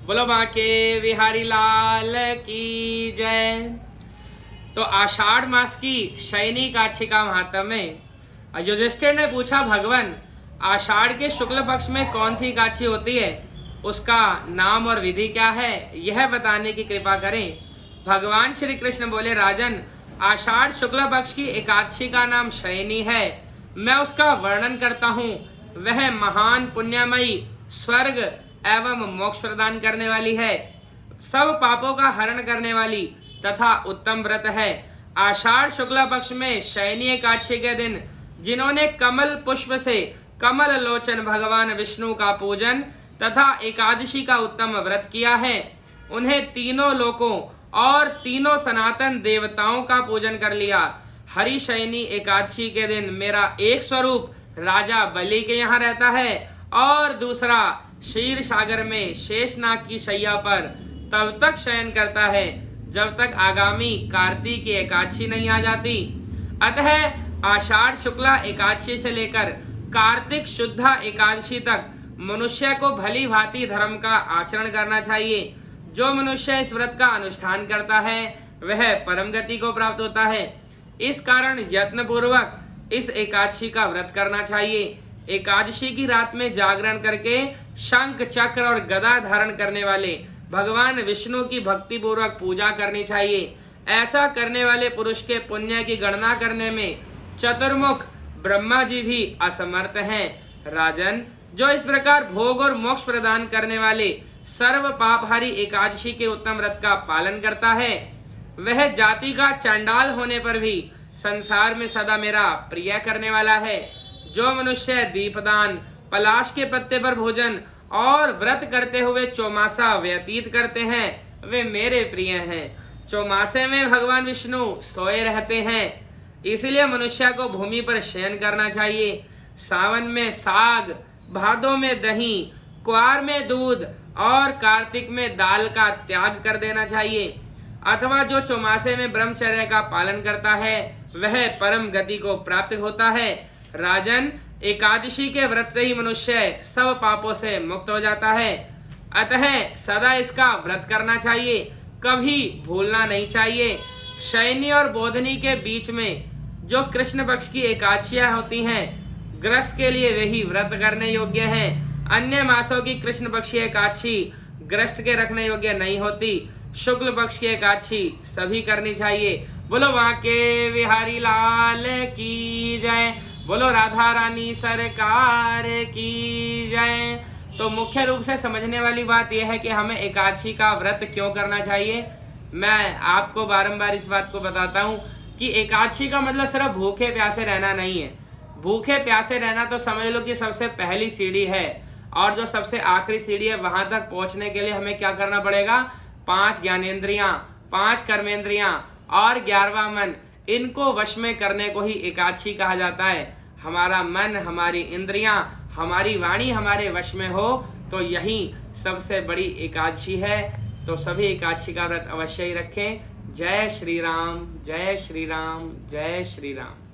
बोलो बांके बिहारी लाल की जय। तो आषाढ़ मास की शयनी एकादशी का महात्म्य में युधिष्ठिर ने पूछा, भगवान आषाढ़ के शुक्ल पक्ष में कौन सी एकादशी होती है, उसका नाम और विधि क्या है, यह बताने की कृपा करें। भगवान श्री कृष्ण बोले, राजन आषाढ़ शुक्ल पक्ष की एकादशी का नाम शयनी है। मैं उसका वर्णन करता हूँ। वह महान पुण्यमयी, स्वर्ग एवं मोक्ष प्रदान करने वाली है, सब पापों का हरण करने वाली तथा उत्तम व्रत है। आषाढ़ शुक्ल पक्ष में शयनी एकादशी के दिन जिन्होंने कमल पुष्प से कमल लोचन भगवान विष्णु का पूजन तथा एकादशी का उत्तम व्रत किया है, उन्हें तीनों लोकों और तीनों सनातन देवताओं का पूजन कर लिया। हरि शयनी एकादशी के दिन मेरा एक स्वरूप राजा बलि के यहाँ रहता है और दूसरा क्षीर सागर में शेषनाग की शैया पर तब तक शयन करता है जब तक आगामी कार्तिक की एकादशी नहीं आ जाती। अतः आषाढ़ शुक्ला एकादशी से लेकर कार्तिक शुद्धा एकादशी तक मनुष्य को भली भांति धर्म का आचरण करना चाहिए। जो मनुष्य इस व्रत का अनुष्ठान करता है वह परम गति को प्राप्त होता है। इस कारण यत्न पूर्वक इस एकादशी का व्रत करना चाहिए। एकादशी की रात में जागरण करके शंख चक्र और गदा धारण करने वाले भगवान विष्णु की भक्ति पूर्वक पूजा करनी चाहिए। ऐसा करने वाले पुरुष के पुण्य की गणना करने में चतुर्मुख ब्रह्मा जी भी असमर्थ हैं। राजन जो इस प्रकार भोग और मोक्ष प्रदान करने वाले सर्व पापहारी एकादशी के उत्तम व्रत का पालन करता है, वह जाति का चंडाल होने पर भी संसार में सदा मेरा प्रिय करने वाला है। जो मनुष्य दीपदान, पलाश के पत्ते पर भोजन और व्रत करते हुए चौमासा व्यतीत करते हैं, वे मेरे प्रिय हैं। चौमासे में भगवान विष्णु सोए रहते हैं, इसलिए मनुष्य को भूमि पर शयन करना चाहिए। सावन में साग, भादों में दही, क्वार में दूध और कार्तिक में दाल का त्याग कर देना चाहिए। अथवा जो चौमासे में ब्रह्मचर्य का पालन करता है वह परम गति को प्राप्त होता है। राजन एकादशी के व्रत से ही मनुष्य सब पापों से मुक्त हो जाता है। अतः सदा इसका व्रत करना चाहिए, कभी भूलना नहीं चाहिए। शयनी और बोधनी के बीच में जो कृष्ण पक्ष की एकादशियां होती हैं, ग्रस्त के लिए वही व्रत करने योग्य हैं। अन्य मासों की कृष्ण पक्षी एकादशी ग्रस्त के रखने योग्य नहीं होती। शुक्ल पक्ष की एकादशी सभी करनी चाहिए। बोलो बांके बिहारी लाल की जय। बोलो राधा रानी सरकार की जय। तो मुख्य रूप से समझने वाली बात यह है कि हमें एकादशी का व्रत क्यों करना चाहिए। मैं आपको बारंबार इस बात को बताता हूँ कि एकादशी का मतलब सिर्फ भूखे प्यासे रहना नहीं है। भूखे प्यासे रहना तो समझ लो कि सबसे पहली सीढ़ी है, और जो सबसे आखिरी सीढ़ी है वहां तक पहुंचने के लिए हमें क्या करना पड़ेगा, 5 ज्ञानेंद्रियां, 5 कर्मेंद्रियां और 11वां मन, इनको वश में करने को ही एकादशी कहा जाता है। हमारा मन, हमारी इंद्रियां, हमारी वाणी हमारे वश में हो तो यही सबसे बड़ी एकादशी है। तो सभी एकादशी का व्रत अवश्य ही रखें। जय श्री राम, जय श्री राम, जय श्री राम।